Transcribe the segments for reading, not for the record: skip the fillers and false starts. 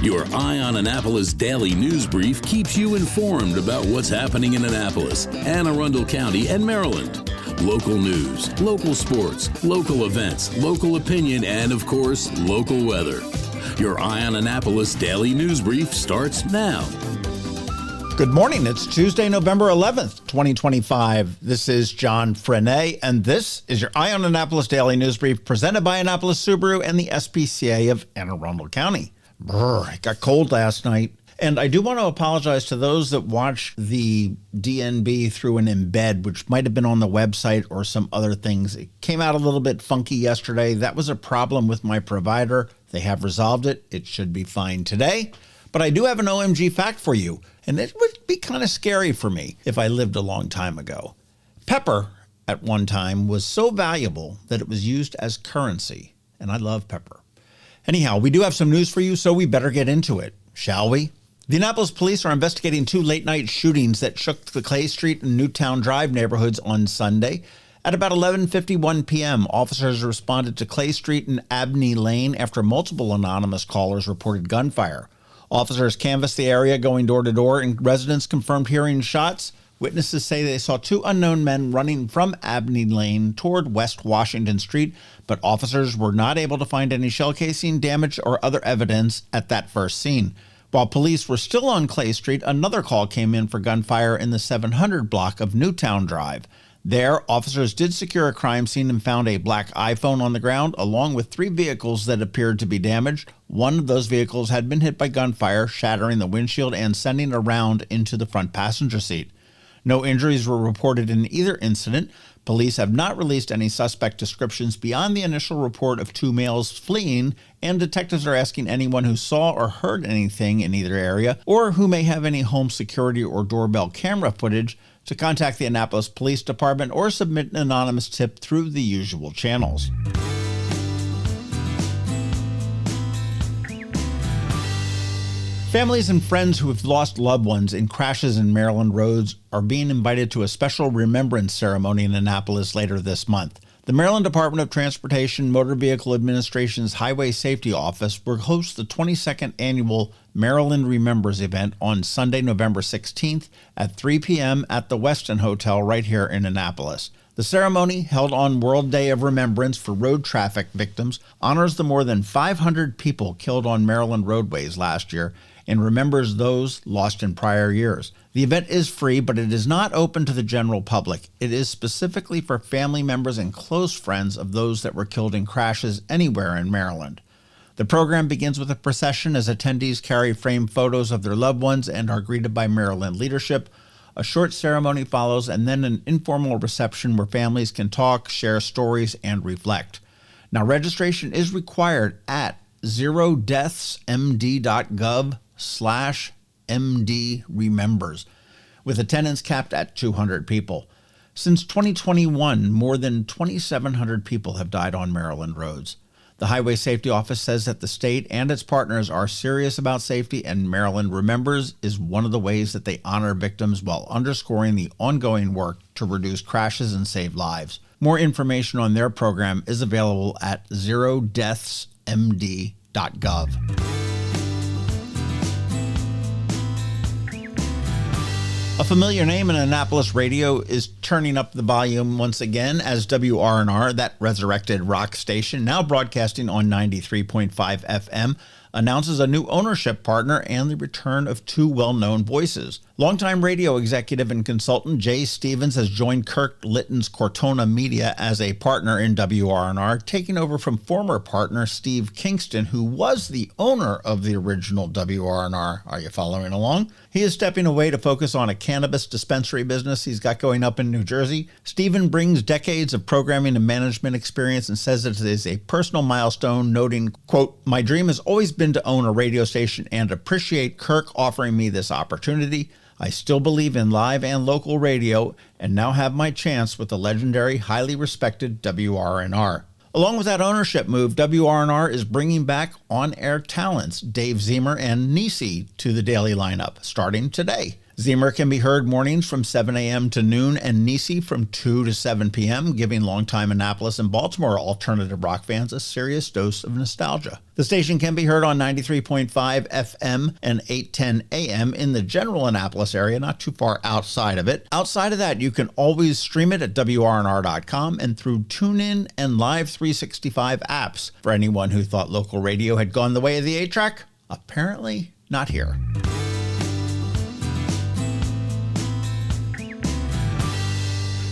Your Eye on Annapolis daily news brief keeps you informed about what's happening in Annapolis, Anne Arundel County, and Maryland. Local news, local sports, local events, local opinion, and of course, local weather. Your Eye on Annapolis daily news brief starts now. Good morning. It's Tuesday, November 11th, 2025. This is John Frenaye, and this is your Eye on Annapolis daily news brief presented by Annapolis Subaru and the SPCA of Anne Arundel County. It got cold last night. And I do want to apologize to those that watched the DNB through an embed, which might have been on the website or some other things. It came out a little bit funky yesterday. That was a problem with my provider. They have resolved it. It should be fine today. But I do have an OMG fact for you, and it would be kind of scary for me if I lived a long time ago. Pepper, at one time, was so valuable that it was used as currency, and I love pepper. Anyhow, we do have some news for you, so we better get into it, shall we? The Annapolis police are investigating two late-night shootings that shook the Clay Street and Newtown Drive neighborhoods on Sunday. At about 11:51 p.m., officers responded to Clay Street and Abney Lane after multiple anonymous callers reported gunfire. Officers canvassed the area, going door to door, and residents confirmed hearing shots. Witnesses say they saw two unknown men running from Abney Lane toward West Washington Street, but officers were not able to find any shell casing, damage, or other evidence at that first scene. While police were still on Clay Street, another call came in for gunfire in the 700 block of Newtown Drive. There, officers did secure a crime scene and found a black iPhone on the ground, along with three vehicles that appeared to be damaged. One of those vehicles had been hit by gunfire, shattering the windshield and sending a round into the front passenger seat. No injuries were reported in either incident. Police have not released any suspect descriptions beyond the initial report of two males fleeing, and detectives are asking anyone who saw or heard anything in either area, or who may have any home security or doorbell camera footage, to contact the Annapolis Police Department or submit an anonymous tip through the usual channels. Families and friends who have lost loved ones in crashes in Maryland roads are being invited to a special remembrance ceremony in Annapolis later this month. The Maryland Department of Transportation Motor Vehicle Administration's Highway Safety Office will host the 22nd annual Maryland Remembers event on Sunday, November 16th at 3 p.m. at the Westin Hotel right here in Annapolis. The ceremony, held on World Day of Remembrance for road traffic victims, honors the more than 500 people killed on Maryland roadways last year and remembers those lost in prior years. The event is free, but it is not open to the general public. It is specifically for family members and close friends of those that were killed in crashes anywhere in Maryland. The program begins with a procession as attendees carry framed photos of their loved ones and are greeted by Maryland leadership. A short ceremony follows, and then an informal reception where families can talk, share stories, and reflect. Now, registration is required at zerodeathsmd.gov/MD Remembers, with attendance capped at 200 people. Since 2021, more than 2,700 people have died on Maryland roads. The Highway Safety Office says that the state and its partners are serious about safety, and Maryland Remembers is one of the ways that they honor victims while underscoring the ongoing work to reduce crashes and save lives. More information on their program is available at zerodeathsmd.gov. A familiar name in Annapolis radio is turning up the volume once again as WRNR, that resurrected rock station, now broadcasting on 93.5 FM, announces a new ownership partner and the return of two well-known voices. Longtime radio executive and consultant Jay Stevens has joined Kirk Litton's Cortona Media as a partner in WRNR, taking over from former partner Steve Kingston, who was the owner of the original WRNR. Are you following along? He is stepping away to focus on a cannabis dispensary business he's got going up in New Jersey. Stephen brings decades of programming and management experience and says it is a personal milestone, noting, quote, "My dream has always been to own a radio station and appreciate Kirk offering me this opportunity. I still believe in live and local radio and now have my chance with the legendary, highly respected WRNR." Along with that ownership move, WRNR is bringing back on-air talents Dave Zemer and Nisi to the daily lineup starting today. Zemer can be heard mornings from 7 a.m. to noon and Nisi from 2 to 7 p.m., giving longtime Annapolis and Baltimore alternative rock fans a serious dose of nostalgia. The station can be heard on 93.5 FM and 810 AM in the general Annapolis area, not too far outside of it. Outside of that, you can always stream it at WRNR.com and through TuneIn and Live 365 apps. For anyone who thought local radio had gone the way of the 8-track, apparently not here.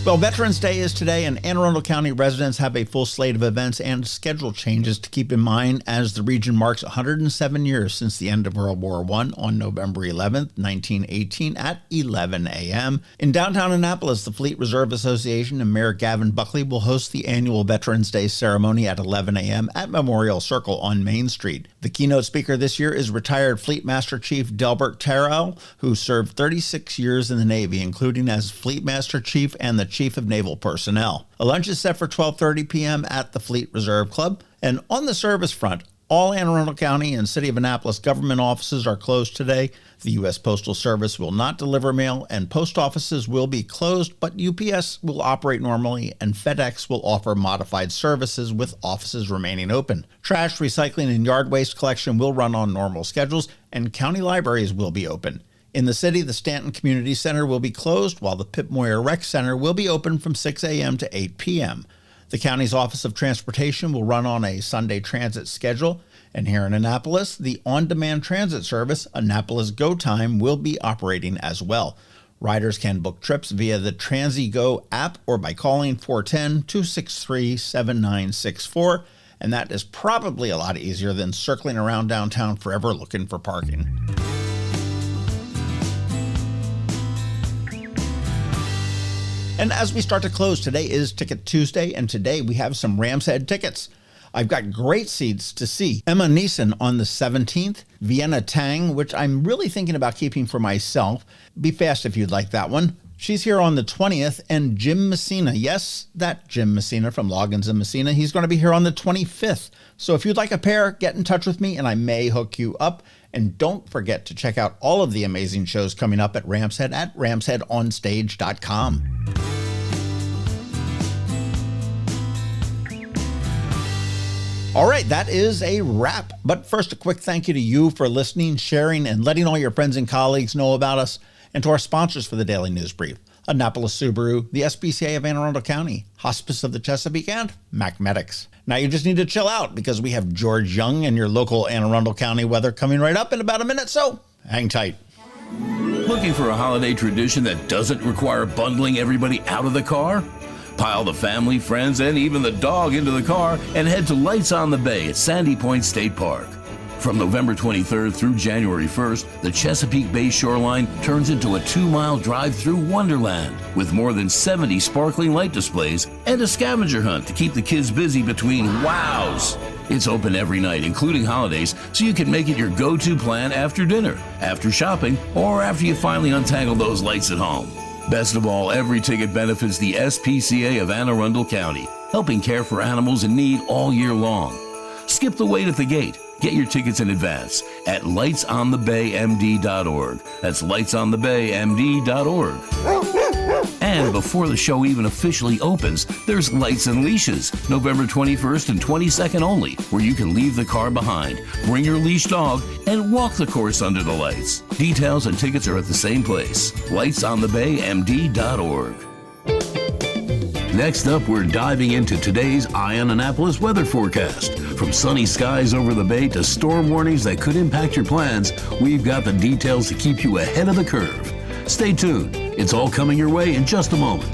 Well, Veterans Day is today, and Anne Arundel County residents have a full slate of events and schedule changes to keep in mind as the region marks 107 years since the end of World War I on November 11th, 1918 at 11 a.m. In downtown Annapolis, the Fleet Reserve Association and Mayor Gavin Buckley will host the annual Veterans Day ceremony at 11 a.m. at Memorial Circle on Main Street. The keynote speaker this year is retired Fleet Master Chief Delbert Terrell, who served 36 years in the Navy, including as Fleet Master Chief and the Chief of Naval Personnel. A lunch is set for 12:30 p.m. at the Fleet Reserve Club. And on the service front, all Anne Arundel County and City of Annapolis government offices are closed today. The U.S. Postal Service will not deliver mail, and post offices will be closed, but UPS will operate normally, and FedEx will offer modified services with offices remaining open. Trash, recycling, and yard waste collection will run on normal schedules, and county libraries will be open. In the city, the Stanton Community Center will be closed, while the Pip Moyer Rec Center will be open from 6 a.m. to 8 p.m. The county's Office of Transportation will run on a Sunday transit schedule, and here in Annapolis, the on-demand transit service, Annapolis Go Time, will be operating as well. Riders can book trips via the TransiGo app or by calling 410-263-7964, and that is probably a lot easier than circling around downtown forever looking for parking. And as we start to close, today is Ticket Tuesday, and today we have some Ram's Head tickets. I've got great seats to see Emma Neeson on the 17th, Vienna Tang, which I'm really thinking about keeping for myself. Be fast if you'd like that one. She's here on the 20th, and Jim Messina. Yes, that Jim Messina from Loggins and Messina. He's going to be here on the 25th. So if you'd like a pair, get in touch with me, and I may hook you up. And don't forget to check out all of the amazing shows coming up at Ram's Head at ramsheadonstage.com. All right, that is a wrap. But first, a quick thank you to you for listening, sharing, and letting all your friends and colleagues know about us, and to our sponsors for the Daily News Brief, Annapolis Subaru, the SPCA of Anne Arundel County, Hospice of the Chesapeake, and Mac Medics. Now you just need to chill out because we have George Young and your local Anne Arundel County weather coming right up in about a minute, so hang tight. Looking for a holiday tradition that doesn't require bundling everybody out of the car? Pile the family, friends, and even the dog into the car and head to Lights on the Bay at Sandy Point State Park. From November 23rd through January 1st, the Chesapeake Bay shoreline turns into a 2-mile drive through Wonderland with more than 70 sparkling light displays and a scavenger hunt to keep the kids busy between wows. It's open every night, including holidays, so you can make it your go-to plan after dinner, after shopping, or after you finally untangle those lights at home. Best of all, every ticket benefits the SPCA of Anne Arundel County, helping care for animals in need all year long. Skip the wait at the gate. Get your tickets in advance at lightsonthebaymd.org. That's lightsonthebaymd.org. And before the show even officially opens, there's Lights and Leashes, November 21st and 22nd only, where you can leave the car behind, bring your leash dog, and walk the course under the lights. Details and tickets are at the same place, lightsonthebaymd.org. Next up, we're diving into today's Eye on Annapolis weather forecast. From sunny skies over the bay to storm warnings that could impact your plans, we've got the details to keep you ahead of the curve. Stay tuned. It's all coming your way in just a moment.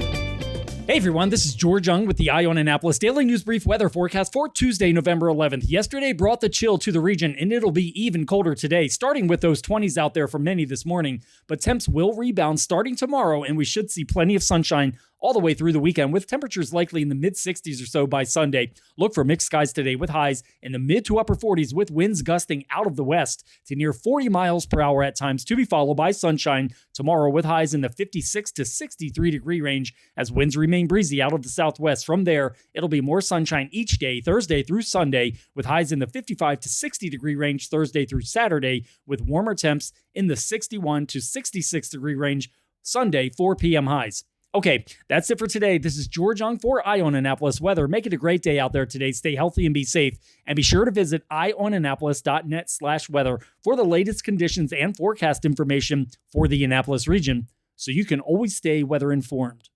Hey everyone, this is George Young with the Eye on Annapolis Daily News Brief weather forecast for Tuesday, November 11th. Yesterday brought the chill to the region, and it'll be even colder today, starting with those 20s out there for many this morning. But temps will rebound starting tomorrow, and we should see plenty of sunshine all the way through the weekend, with temperatures likely in the mid-60s or so by Sunday. Look for mixed skies today with highs in the mid to upper 40s, with winds gusting out of the west to near 40 miles per hour at times, to be followed by sunshine tomorrow with highs in the 56 to 63 degree range as winds remain breezy out of the southwest. From there, it'll be more sunshine each day, Thursday through Sunday, with highs in the 55 to 60 degree range Thursday through Saturday, with warmer temps in the 61 to 66 degree range Sunday, 4 p.m. highs. Okay, that's it for today. This is George Young for Eye on Annapolis Weather. Make it a great day out there today. Stay healthy and be safe. And be sure to visit eyeonannapolis.net/weather for the latest conditions and forecast information for the Annapolis region, so you can always stay weather informed.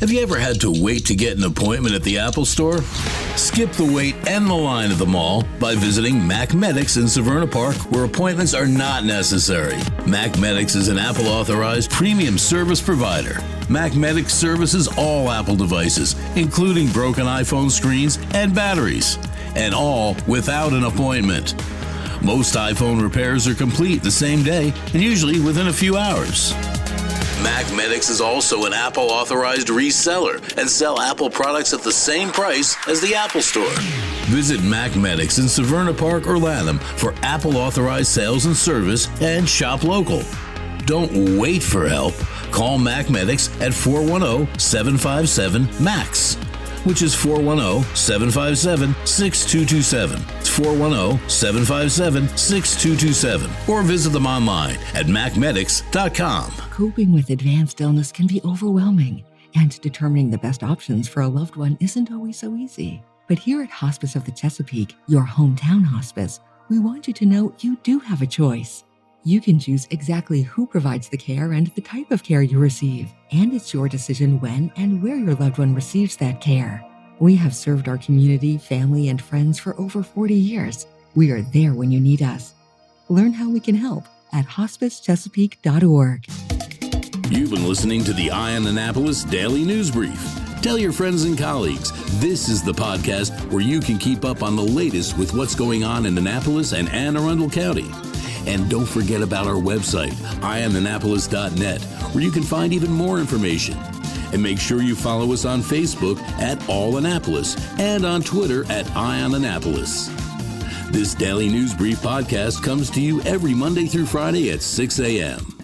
Have you ever had to wait to get an appointment at the Apple Store? Skip the wait and the line at the mall by visiting Mac Medics in Severna Park, where appointments are not necessary. Mac Medics is an Apple authorized premium service provider. Mac Medics services all Apple devices, including broken iPhone screens and batteries, and all without an appointment. Most iPhone repairs are complete the same day and usually within a few hours. Mac Medics is also an Apple authorized reseller and sell Apple products at the same price as the Apple Store. Visit Mac Medics in Severna Park or Lanham for Apple authorized sales and service, and shop local. Don't wait for help. Call Mac Medics at 410-757-MAX, which is 410-757-6227. It's 410-757-6227. Or visit them online at macmedics.com. Coping with advanced illness can be overwhelming, and determining the best options for a loved one isn't always so easy. But here at Hospice of the Chesapeake, your hometown hospice, we want you to know you do have a choice. You can choose exactly who provides the care and the type of care you receive, and it's your decision when and where your loved one receives that care. We have served our community, family, and friends for over 40 years. We are there when you need us. Learn how we can help at hospicechesapeake.org. You've been listening to the Eye on Annapolis Daily News Brief. Tell your friends and colleagues, this is the podcast where you can keep up on the latest with what's going on in Annapolis and Anne Arundel County. And don't forget about our website, eyeonannapolis.net, where you can find even more information. And make sure you follow us on Facebook at All Annapolis and on Twitter at Eye on Annapolis. This Daily News Brief podcast comes to you every Monday through Friday at 6 a.m.